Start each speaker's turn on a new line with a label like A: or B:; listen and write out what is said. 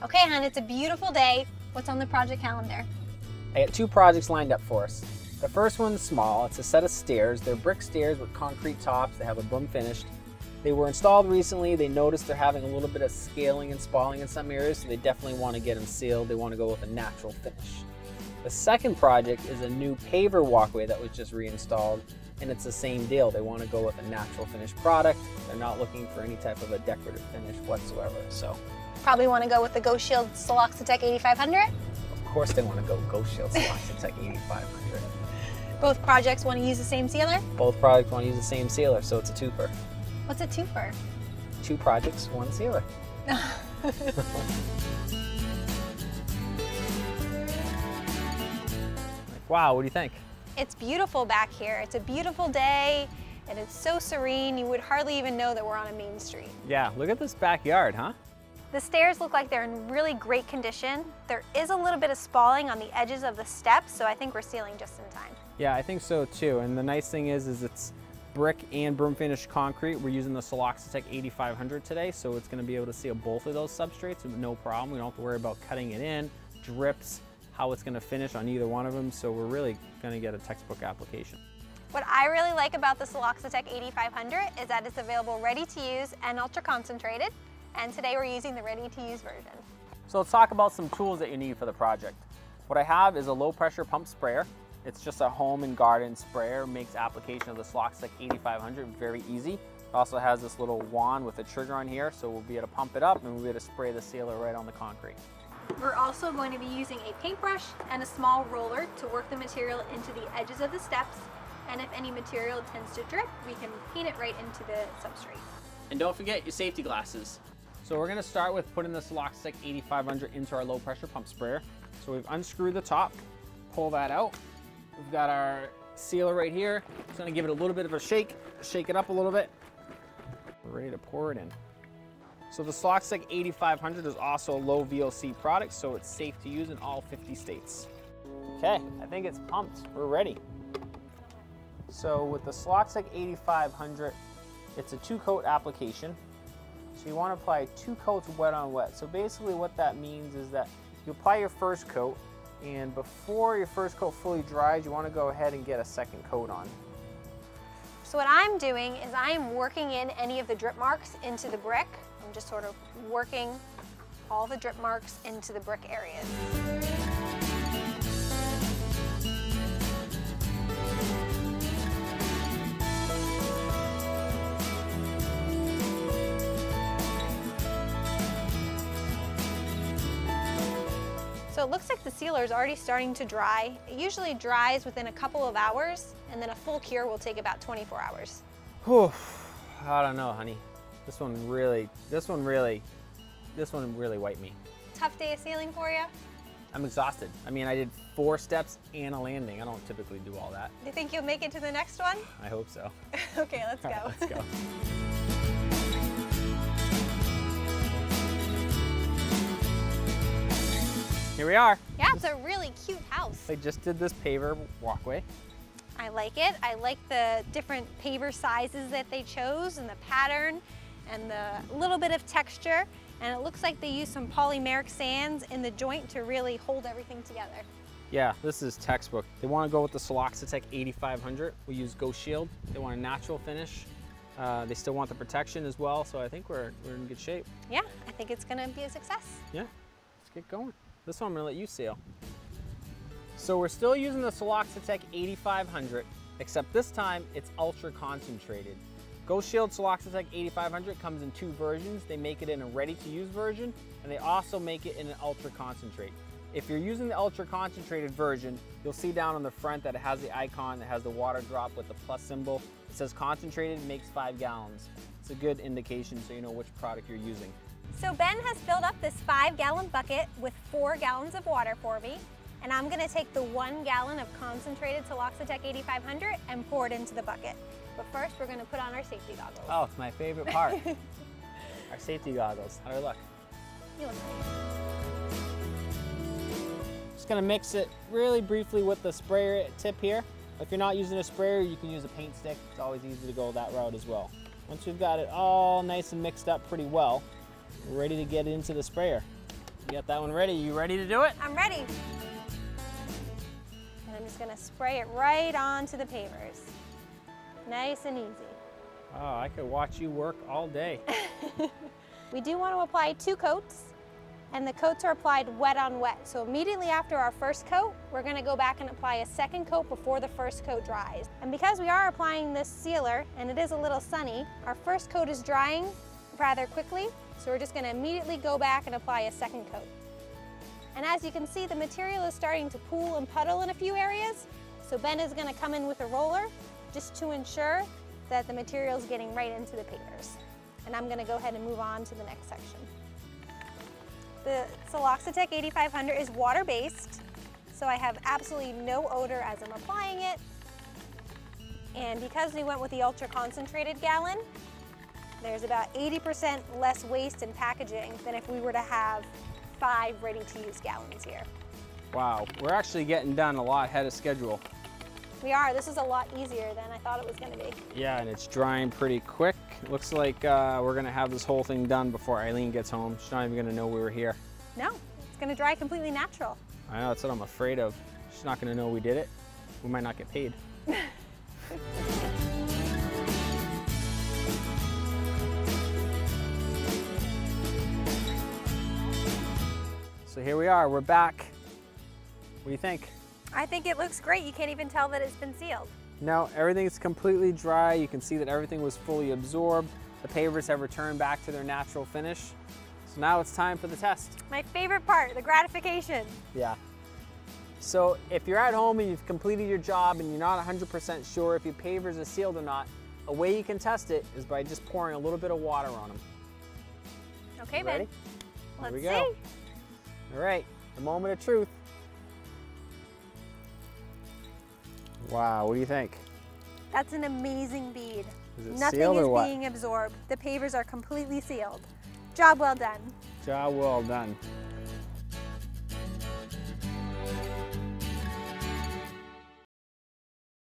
A: Okay, hon, it's a beautiful day. What's on the project calendar?
B: I got two projects lined up for us. The first one's small. It's a set of stairs. They're brick stairs with concrete tops. They have a broom finished. They were installed recently. They noticed they're having a little bit of scaling and spalling in some areas, so they definitely want to get them sealed. They want to go with a natural finish. The second project is a new paver walkway that was just reinstalled, and it's the same deal. They want to go with a natural finish product. They're not looking for any type of a decorative finish whatsoever. So
A: Probably want to go with the Ghostshield Siloxa-Tek 8500.
B: of course they want to go Ghostshield Siloxa-Tek 8500.
A: Both projects want to use the same sealer?
B: Both products want to use the same sealer, so it's a twofer.
A: What's a twofer?
B: Two projects, one sealer. Like, wow, what do you think?
A: It's beautiful back here. It's a beautiful day, and it's so serene, you would hardly even know that we're on a main street.
B: Yeah, look at this backyard, huh?
A: The stairs look like they're in really great condition. There is a little bit of spalling on the edges of the steps, so I think we're sealing just in time.
B: Yeah, I think so too. And the nice thing is it's brick and broom finished concrete. We're using the Siloxa-Tek 8500 today, so it's going to be able to seal both of those substrates with no problem. We don't have to worry about cutting it in, drips, how it's going to finish on either one of them. So we're really going to get a textbook application.
A: What I really like about the Siloxa-Tek 8500 is that it's available ready to use and ultra concentrated. And today we're using the ready to use version.
B: So let's talk about some tools that you need for the project. What I have is a low pressure pump sprayer. It's just a home and garden sprayer. Makes application of the Siloxa-Tek 8500 very easy. It also has this little wand with a trigger on here, so we'll be able to pump it up and we'll be able to spray the sealer right on the concrete.
A: We're also going to be using a paintbrush and a small roller to work the material into the edges of the steps. And if any material tends to drip, we can paint it right into the substrate.
B: And don't forget your safety glasses. So we're going to start with putting the Siloxa-Tek 8500 into our low pressure pump sprayer. So we've unscrewed the top, pull that out. We've got our sealer right here. Just going to give it a little bit of a shake it up a little bit. We're ready to pour it in. So the Siloxa-Tek 8500 is also a low VOC product, so it's safe to use in all 50 states. Okay, I think it's pumped. We're ready. So with the Siloxa-Tek 8500, it's a 2-coat application. So you want to apply 2 coats wet on wet. So basically what that means is that you apply your first coat, and before your first coat fully dries, you want to go ahead and get a second coat on.
A: So what I'm doing is I am working in any of the drip marks into the brick. I'm just sort of working all the drip marks into the brick areas. So it looks like the sealer is already starting to dry. It usually dries within a couple of hours, and then a full cure will take about 24 hours.
B: Whew, I don't know, honey. This one really wiped me.
A: Tough day of sealing for you?
B: I'm exhausted. I mean, I did 4 steps and a landing. I don't typically do all that.
A: Do you think you'll make it to the next one?
B: I hope so.
A: Okay, let's go.
B: All right, let's go. Here we are.
A: Yeah, it's a really cute house.
B: I just did this paver walkway.
A: I like it. I like the different paver sizes that they chose and the pattern and the little bit of texture. And it looks like they use some polymeric sands in the joint to really hold everything together.
B: Yeah, this is textbook. They want to go with the Siloxa-Tek 8500. We use Ghostshield. They want a natural finish. They still want the protection as well, so I think we're in good shape.
A: Yeah, I think it's gonna be a success.
B: Yeah, let's get going. This one I'm gonna let you seal. So we're still using the Siloxa-Tek 8500, except this time it's ultra concentrated. Ghostshield Siloxa-Tek 8500 comes in 2 versions. They make it in a ready-to-use version, and they also make it in an ultra concentrate. If you're using the ultra concentrated version, you'll see down on the front that it has the icon that has the water drop with the plus symbol. It says concentrated makes 5 gallons. It's a good indication so you know which product you're using.
A: So Ben has filled up this 5-gallon bucket with 4 gallons of water for me. And I'm gonna take the 1 gallon of concentrated Siloxa-Tek 8500 and pour it into the bucket. But first, we're gonna put on our safety goggles.
B: Oh, it's my favorite part. Our safety goggles. How do I look?
A: You look great.
B: Just gonna mix it really briefly with the sprayer tip here. If you're not using a sprayer, you can use a paint stick. It's always easy to go that route as well. Once we've got it all nice and mixed up pretty well, we're ready to get into the sprayer. You got that one ready. You ready to do it?
A: I'm ready. And I'm just gonna spray it right onto the pavers. Nice and easy.
B: Oh, I could watch you work all day.
A: We do want to apply 2 coats, and the coats are applied wet on wet. So immediately after our first coat, we're going to go back and apply a second coat before the first coat dries. And because we are applying this sealer, and it is a little sunny, our first coat is drying rather quickly, so we're just going to immediately go back and apply a second coat. And as you can see, the material is starting to pool and puddle in a few areas, so Ben is going to come in with a roller just to ensure that the material is getting right into the pavers. And I'm gonna go ahead and move on to the next section. The Siloxa-Tek 8500 is water-based, so I have absolutely no odor as I'm applying it. And because we went with the ultra concentrated gallon, there's about 80% less waste in packaging than if we were to have 5 ready-to-use gallons here.
B: Wow, we're actually getting done a lot ahead of schedule.
A: We are. This is a lot easier than I thought it was going to be.
B: Yeah, and it's drying pretty quick. Looks like we're gonna have this whole thing done before Eileen gets home. She's not even gonna know we were here.
A: No, it's going to dry completely natural.
B: I know, that's what I'm afraid of. She's not gonna know we did it. We might not get paid. So here we are, we're back. What do you think?
A: I think it looks great. You can't even tell that it's been sealed.
B: No, everything's completely dry. You can see that everything was fully absorbed. The pavers have returned back to their natural finish. So now it's time for the test.
A: My favorite part, the gratification.
B: Yeah. So if you're at home and you've completed your job and you're not 100% sure if your pavers are sealed or not, a way you can test it is by just pouring a little bit of water on them.
A: Okay,
B: Ready?
A: Ben. Let's
B: Here we go.
A: see.
B: All right, the moment of truth. Wow, what do you think?
A: That's an amazing bead.
B: Is it
A: Nothing
B: sealed
A: is
B: or what?
A: being absorbed. The pavers are completely sealed. Job well done.
B: Job well done.